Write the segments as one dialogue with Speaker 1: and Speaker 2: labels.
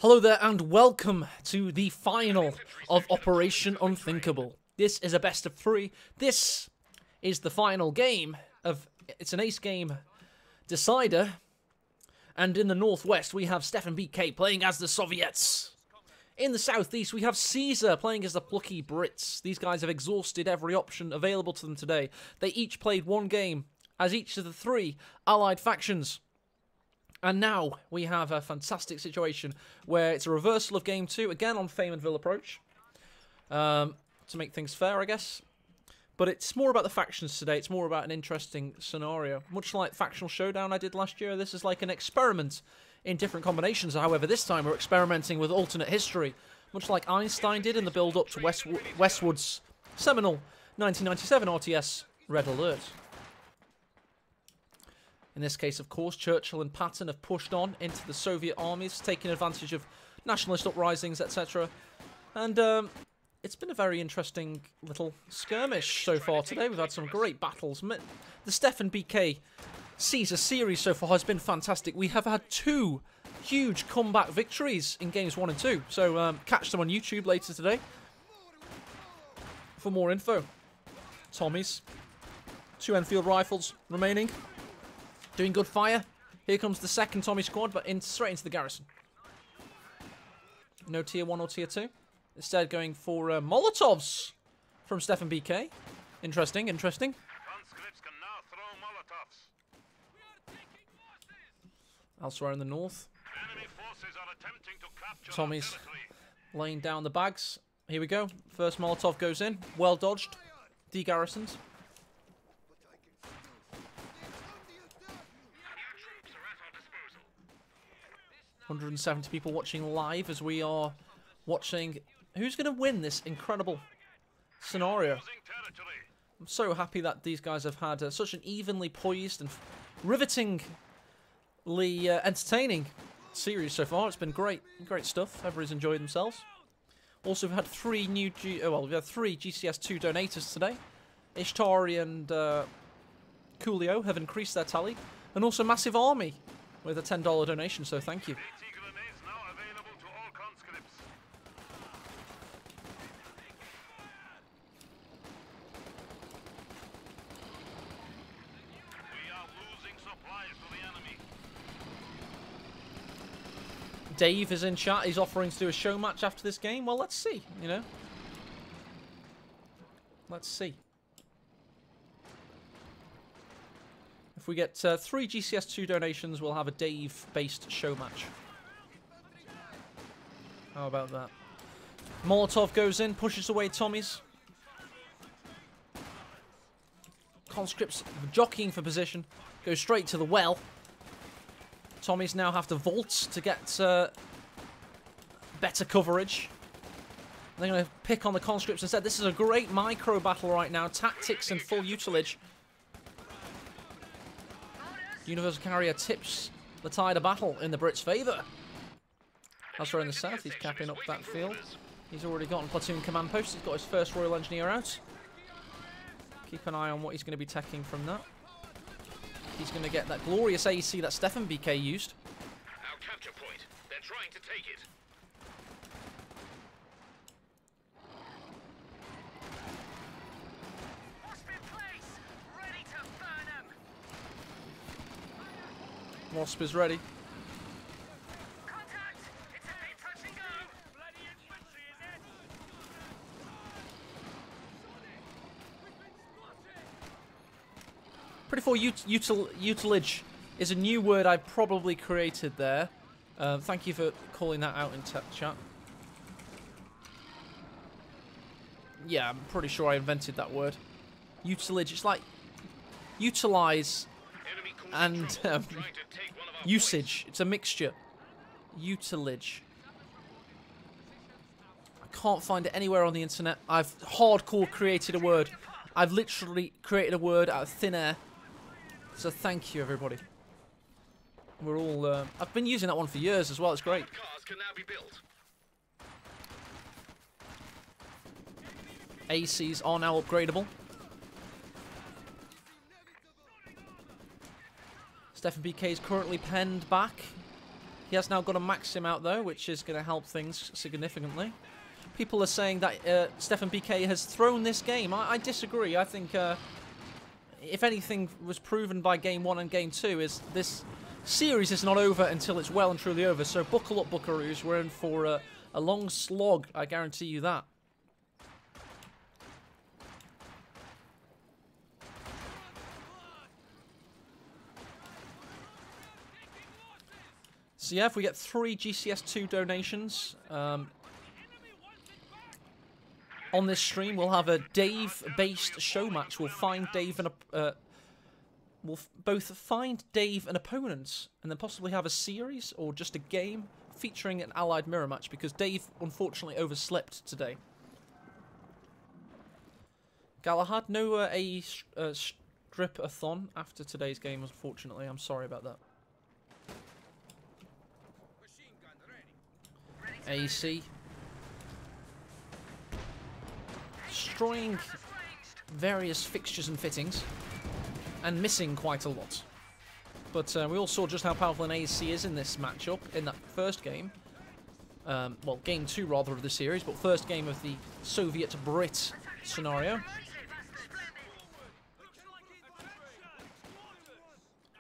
Speaker 1: Hello there and welcome to the final of Operation Unthinkable. This is a best of 3. This is the final game of, it's an ace game decider. And in the northwest we have SteffenBK playing as the Soviets. In the southeast we have Caesar playing as the plucky Brits. These guys have exhausted every option available to them today. They each played one game as each of the 3 allied factions. And now we have a fantastic situation where it's a reversal of Game 2, again on Fame and Ville approach, to make things fair, I guess. But it's more about the factions today. It's more about an interesting scenario. Much like Factional Showdown I did last year, this is like an experiment in different combinations. However, this time we're experimenting with alternate history, much like Einstein did in the build-up to Westwood's seminal 1997 RTS Red Alert. In this case, of course, Churchill and Patton have pushed on into the Soviet armies, taking advantage of nationalist uprisings, etc. And it's been a very interesting little skirmish so far today. We've had some great battles. The SteffenBK Caesar series so far has been fantastic. We have had 2 huge comeback victories in games 1 and 2. So catch them on YouTube later today for more info. Tommies. 2 Enfield rifles remaining. Doing good fire. Here comes the second Tommy squad, but straight into the garrison. No tier 1 or tier 2. Instead going for Molotovs from SteffenBK. Interesting, interesting.
Speaker 2: Conscripts can now throw Molotovs.
Speaker 1: Elsewhere in the north.
Speaker 2: Enemy forces are attempting to capture
Speaker 1: Tommy's laying down the bags. Here we go. First Molotov goes in. Well dodged. De-garrisoned. 170 people watching live as we are watching who's going to win this incredible scenario. I'm so happy that these guys have had such an evenly poised and rivetingly entertaining series so far. It's been great stuff. Everybody's enjoyed themselves. Also, we've had 3 new GCS 2 donators today. Ishtari and Coolio have increased their tally, and also Massive Army with a $10 donation, so thank you. Dave is in chat. He's offering to do a show match after this game. Well, let's see, you know. Let's see. If we get 3 GCS2 donations, we'll have a Dave-based show match. How about that? Molotov goes in, pushes away Tommies. Conscripts jockeying for position. Goes straight to the well. Tommies now have to vault to get better coverage. They're going to pick on the conscripts instead. This is a great micro battle right now. Tactics and full utilage. Universal Carrier tips the tide of battle in the Brits' favour. Elsewhere in the south, he's capping up that field. He's already got a platoon command post. He's got his first Royal Engineer out. Keep an eye on what he's going to be teching from that. He's going to get that glorious AC that SteffenBK used.
Speaker 2: Our capture point. They're trying to take it.
Speaker 1: Wasp is ready.
Speaker 2: Contact! It's a bit touch and go! Bloody infantry, is it?
Speaker 1: Pretty full utilage is a new word I probably created there. Thank you for calling that out in chat. Yeah, I'm pretty sure I invented that word. Utilage. It's like utilize and usage. It's a mixture. Utilage. I can't find it anywhere on the internet. I've hardcore created a word. I've literally created a word out of thin air. So thank you, everybody. We're all... I've been using that one for years as well. It's great.
Speaker 2: Cars can now be built.
Speaker 1: ACs are now upgradable. SteffenBK is currently penned back. He has now got a Maxim out though, which is going to help things significantly. People are saying that SteffenBK has thrown this game. I disagree. I think if anything was proven by Game 1 and Game 2 is this series is not over until it's well and truly over. So buckle up, buckaroos. We're in for a long slog. I guarantee you that. So yeah, if we get 3 GCS2 donations on this stream, we'll have a Dave-based show match. We'll find Dave and we'll both find Dave an opponent, and then possibly have a series or just a game featuring an allied mirror match, because Dave unfortunately overslept today. Galahad, no strip-a-thon after today's game, unfortunately. I'm sorry about that. AC. Destroying various fixtures and fittings. And missing quite a lot. But we all saw just how powerful an AC is in this matchup, in that first game. Well, game 2 rather of the series, but first game of the Soviet-Brit scenario.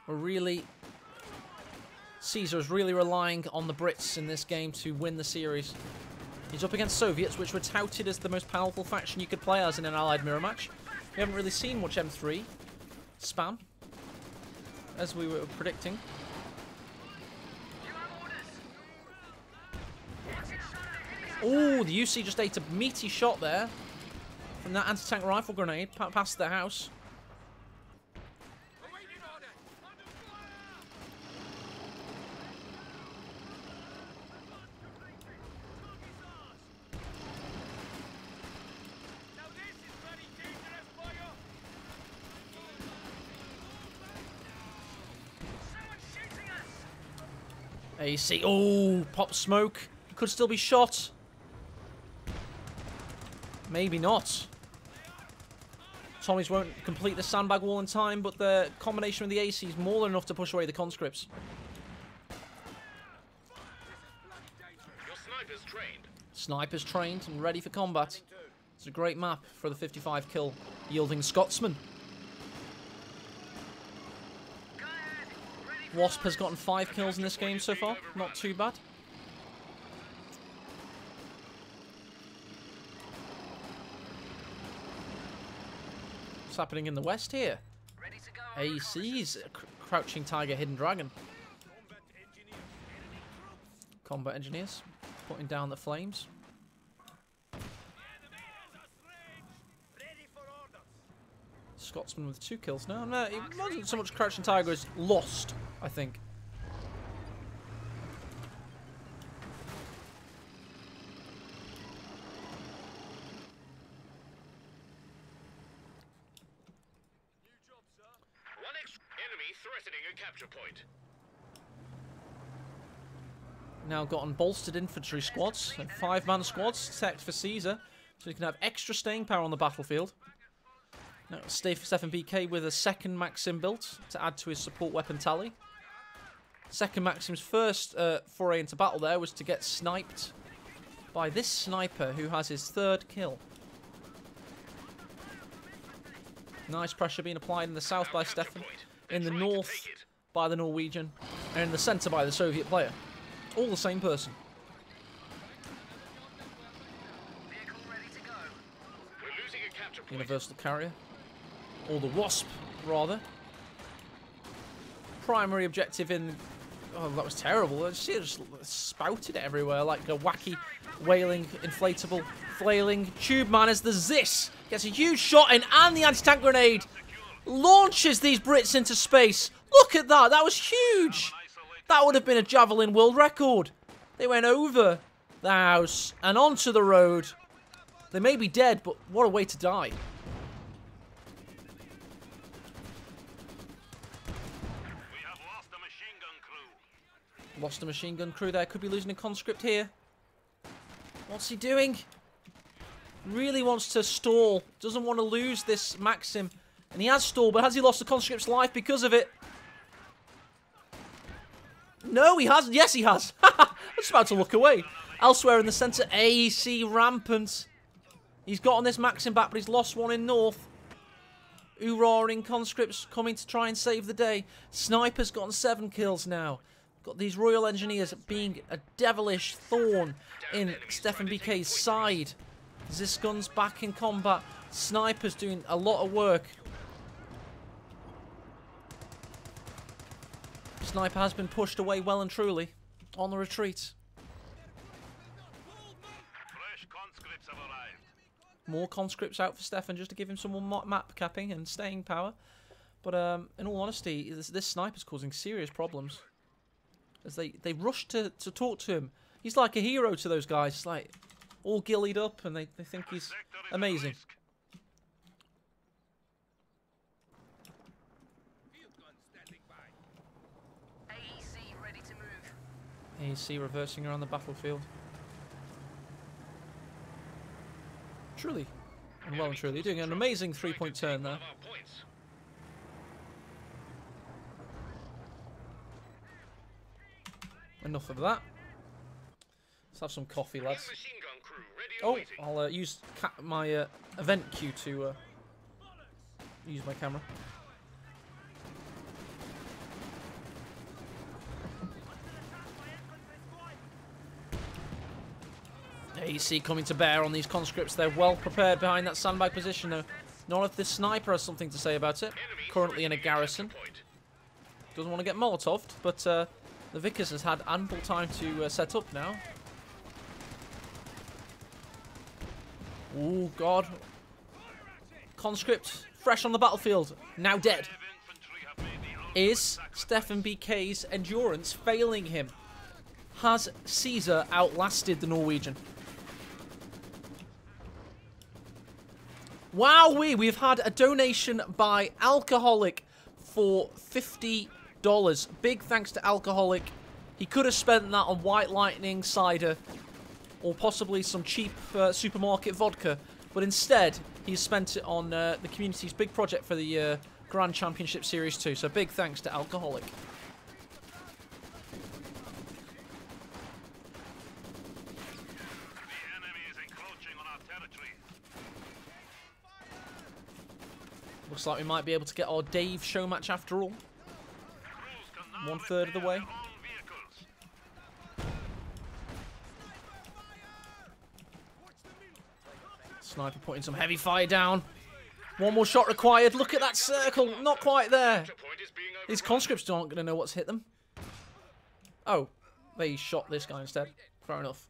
Speaker 1: We're really... Caesar's really relying on the Brits in this game to win the series. He's up against Soviets, which were touted as the most powerful faction you could play as in an allied mirror match. We haven't really seen much M3 spam, as we were predicting. Oh, the UC just ate a meaty shot there from that anti-tank rifle grenade past the house. AC. Oh, pop smoke. Could still be shot. Maybe not. Tommies won't complete the sandbag wall in time, but the combination with the AC is more than enough to push away the conscripts.
Speaker 2: Your sniper's trained.
Speaker 1: Sniper's trained and ready for combat. It's a great map for the 55 kill yielding Scotsman. Wasp has gotten 5 kills in this game so far. Not too bad. What's happening in the west here? AC's Crouching Tiger, Hidden Dragon. Combat engineers putting down the flames. Scotsman with 2 kills. No, it wasn't so much Crouching Tiger as lost, I think.
Speaker 2: One extra enemy threatening a capture point.
Speaker 1: Now gotten bolstered infantry squads, and 5-man squads set for Caesar, so he can have extra staying power on the battlefield. Now, SteffenBK with a second Maxim built to add to his support weapon tally. Second Maxim's first foray into battle there was to get sniped by this sniper who has his 3rd kill. Nice pressure being applied in the south by Steffen, in the north by the Norwegian, and in the centre by the Soviet player. All the same person.
Speaker 2: We're losing a capture point.
Speaker 1: Universal carrier. Or the Wasp, rather. Primary objective in... Oh, that was terrible. She just spouted it everywhere like a wacky, wailing, inflatable, flailing tube man as the Zis gets a huge shot in, and the anti-tank grenade launches these Brits into space. Look at that. That was huge. That would have been a Javelin world record. They went over the house and onto the road. They may be dead, but what a way to die. Lost a machine gun crew there. Could be losing a conscript here. What's he doing? Really wants to stall. Doesn't want to lose this Maxim. And he has stalled, but has he lost the conscript's life because of it? No, he hasn't. Yes, he has. I was about to look away. Elsewhere in the centre, AC rampant. He's gotten this Maxim back, but he's lost one in north. Roaring conscripts coming to try and save the day. Sniper's gotten 7 kills now. Got these Royal Engineers being a devilish thorn in SteffenBK's side. Ziskun's back in combat. Sniper's doing a lot of work. Sniper has been pushed away well and truly on the retreat.
Speaker 2: Fresh conscripts have arrived.
Speaker 1: More conscripts out for Steffen just to give him some more map capping and staying power. But in all honesty, this sniper's causing serious problems. As they rush to talk to him. He's like a hero to those guys. He's like all gillied up and they think he's amazing. AEC reversing around the battlefield. Truly, and well and truly, doing an amazing 3-point turn there. Enough of that. Let's have some coffee, lads. Oh, I'll use my event queue to use my camera. AC coming to bear on these conscripts. They're well prepared behind that sandbag position, though. Not if this sniper has something to say about it. Currently in a garrison. Doesn't want to get Molotov'd, but the Vickers has had ample time to set up now. Oh, God. Conscript, fresh on the battlefield, now dead. Is SteffenBK's endurance failing him? Has Caesar outlasted the Norwegian? Wowee, we've had a donation by Alcoholic for $50. Big thanks to Alcoholic. He could have spent that on White Lightning cider or possibly some cheap supermarket vodka, but instead he's spent it on the community's big project for the Grand Championship Series 2. So big thanks to Alcoholic. Looks like we might be able to get our Dave show match after all. 1/3 of the way. Sniper putting some heavy fire down. One more shot required. Look at that circle. Not quite there. These conscripts aren't going to know what's hit them. Oh, they shot this guy instead. Fair enough.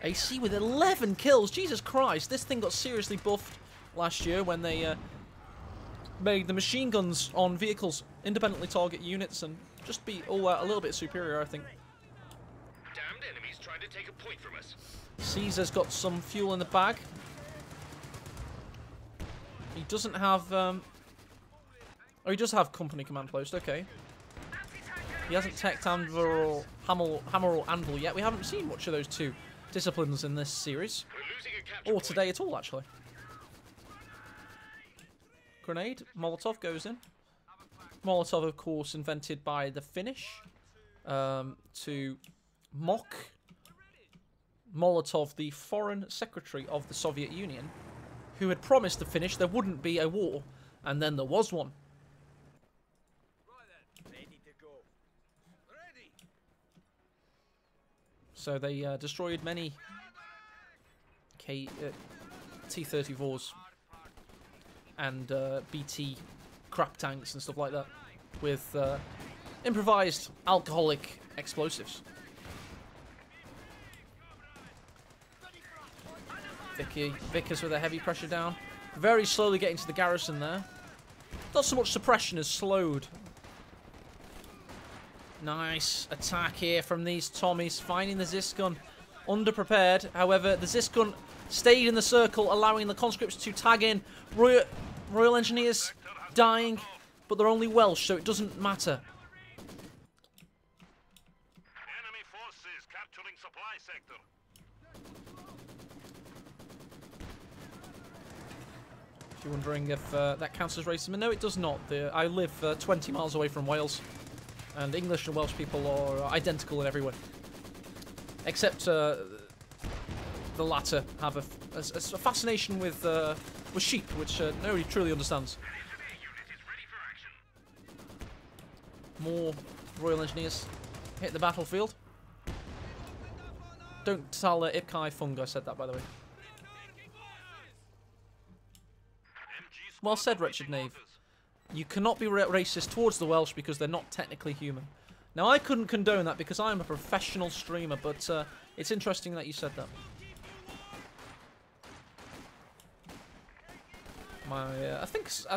Speaker 1: AC with 11 kills. Jesus Christ. This thing got seriously buffed last year when they made the machine guns on vehicles independently target units and just be all a little bit superior, I think.
Speaker 2: Damned enemies trying to take a point from us.
Speaker 1: Caesar's got some fuel in the bag. He doesn't have... oh, he does have company command post. Okay. He hasn't teched hammer or anvil yet. We haven't seen much of those two disciplines in this series. Or today at all, actually. Grenade. Molotov goes in. Molotov, of course, invented by the Finnish to mock Molotov, the foreign secretary of the Soviet Union, who had promised the Finnish there wouldn't be a war, and then there was one. So they destroyed many T-34s and BT crap tanks and stuff like that with improvised alcoholic explosives. Vickers with a heavy pressure down. Very slowly getting to the garrison there. Not so much suppression as slowed. Nice attack here from these Tommies, finding the Ziskun. Underprepared, however, the Ziskun stayed in the circle, allowing the conscripts to tag in. Royal Engineers dying, but they're only Welsh, so it doesn't matter.
Speaker 2: Enemy forces capturing supply sector.
Speaker 1: you're wondering if that counts as racism, no, it does not. I live 20 miles away from Wales, and English and Welsh people are identical in every way. Except the latter have a fascination with sheep, which nobody truly understands. More Royal Engineers hit the battlefield. Don't tell Ipkai Fung I said that, by the way. Well said, wretched knave. You cannot be racist towards the Welsh because they're not technically human. Now, I couldn't condone that because I'm a professional streamer, but it's interesting that you said that. I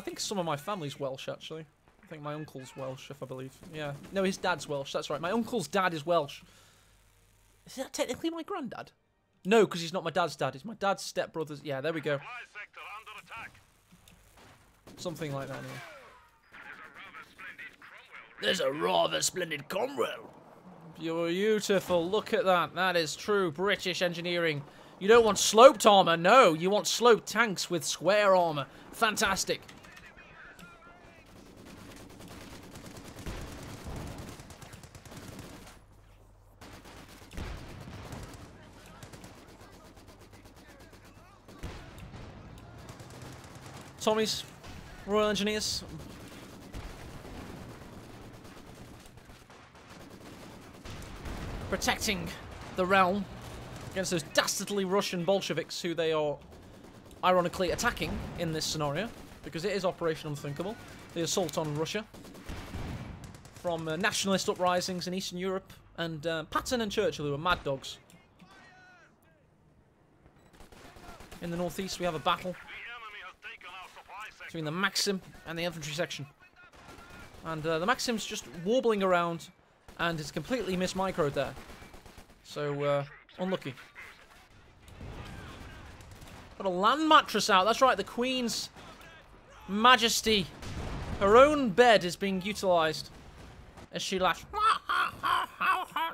Speaker 1: think some of my family's Welsh, actually. I think my uncle's Welsh, if I believe. Yeah. No, his dad's Welsh. That's right. My uncle's dad is Welsh. Is that technically my granddad? No, because he's not my dad's dad. He's my dad's stepbrother's. Yeah, there we go. Something like that, yeah. There's a rather splendid Cromwell. Beautiful. Look at that. That is true British engineering. You don't want sloped armor. No, you want sloped tanks with square armor. Fantastic. Tommy's Royal Engineers. Protecting the realm against those dastardly Russian Bolsheviks who they are ironically attacking in this scenario, because it is Operation Unthinkable, the assault on Russia from nationalist uprisings in Eastern Europe and Patton and Churchill, who are mad dogs. In the northeast we have a battle between the Maxim and the infantry section. And the Maxim's just warbling around and it's completely mismicroed there. So, unlucky. Got a land mattress out. That's right, the Queen's Majesty. Her own bed is being utilised as she laughs.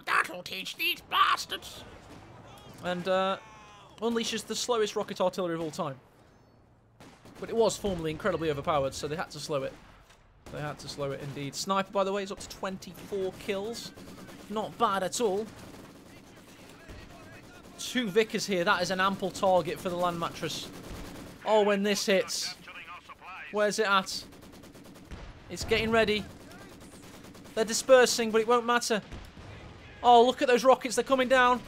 Speaker 1: That'll teach these bastards. And unleashes the slowest rocket artillery of all time. But it was formerly incredibly overpowered, so they had to slow it. They had to slow it indeed. Sniper, by the way, is up to 24 kills. Not bad at all. 2 Vickers here. That is an ample target for the land mattress. Oh, when this hits. Where's it at? It's getting ready. They're dispersing, but it won't matter. Oh, look at those rockets. They're coming down.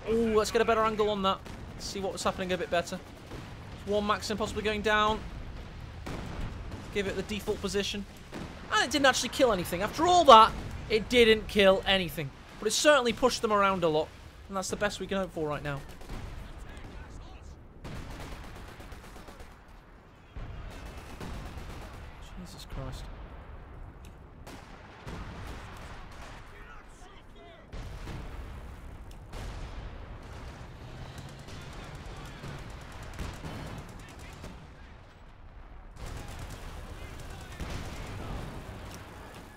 Speaker 1: Oh, let's get a better angle on that. Let's see what was happening a bit better. One Maxim possibly going down. Give it the default position. And it didn't actually kill anything. After all that, it didn't kill anything. But it certainly pushed them around a lot. And that's the best we can hope for right now. Jesus Christ.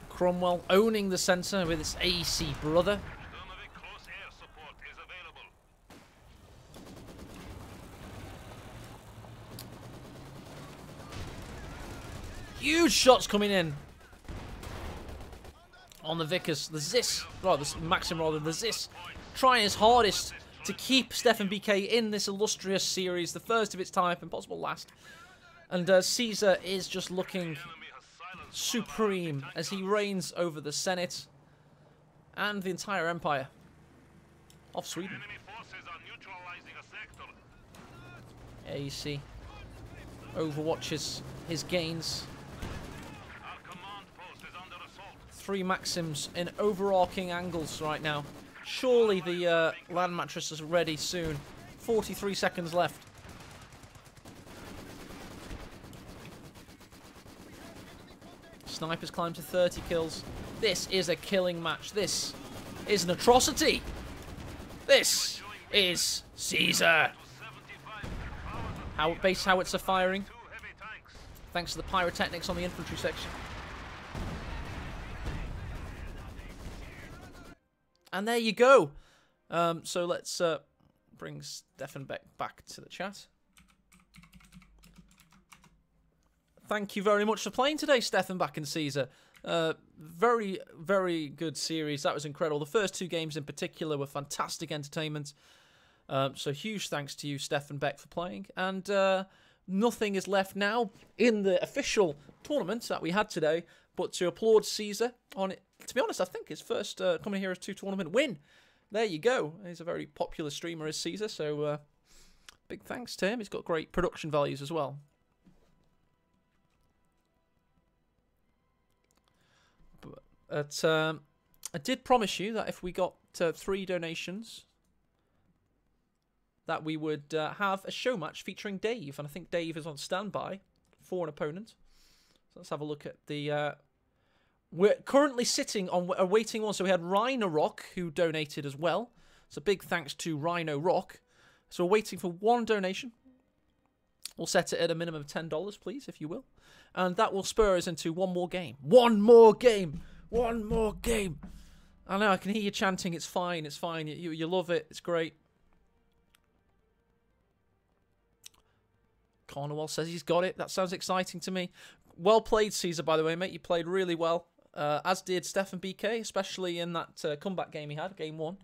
Speaker 1: Cromwell owning the centre with its AC brother. Huge shots coming in on the Vickers. The Zis, well, the Maxim rather, the Zis, trying his hardest to keep SteffenBK in this illustrious series, the first of its type and possible last. And Caesar is just looking supreme as he reigns over the Senate and the entire empire of Sweden. AC overwatches his gains. 3 Maxims in overarching angles right now. Surely the land mattress is ready soon. 43 seconds left. Snipers climb to 30 kills. This is a killing match. This is an atrocity. This is Caesar. Base howitzer firing. Thanks to the pyrotechnics on the infantry section. And there you go. So let's bring SteffenBK back to the chat. Thank you very much for playing today, SteffenBK and Caesar. Very, very good series. That was incredible. The first 2 games in particular were fantastic entertainment. So huge thanks to you, SteffenBK, for playing. And nothing is left now in the official tournament that we had today, but to applaud Caesar on it. To be honest, I think his first Coming Heroes 2 tournament win. There you go. He's a very popular streamer, is Caesar, so big thanks to him. He's got great production values as well. But I did promise you that if we got 3 donations, that we would have a show match featuring Dave. And I think Dave is on standby for an opponent. So let's have a look at the... we're currently sitting on a waiting one. So we had Rhino Rock, who donated as well. So big thanks to Rhino Rock. So we're waiting for 1 donation. We'll set it at a minimum of $10, please, if you will. And that will spur us into 1 more game. 1 more game! 1 more game! I know, I can hear you chanting, it's fine, it's fine. You love it, it's great. Cornwall says he's got it. That sounds exciting to me. Well played, Caesar, by the way, mate. You played really well. As did SteffenBK, especially in that comeback game he had, game 1.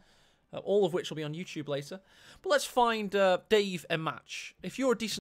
Speaker 1: All of which will be on YouTube later. But let's find Dave a match. If you're a decent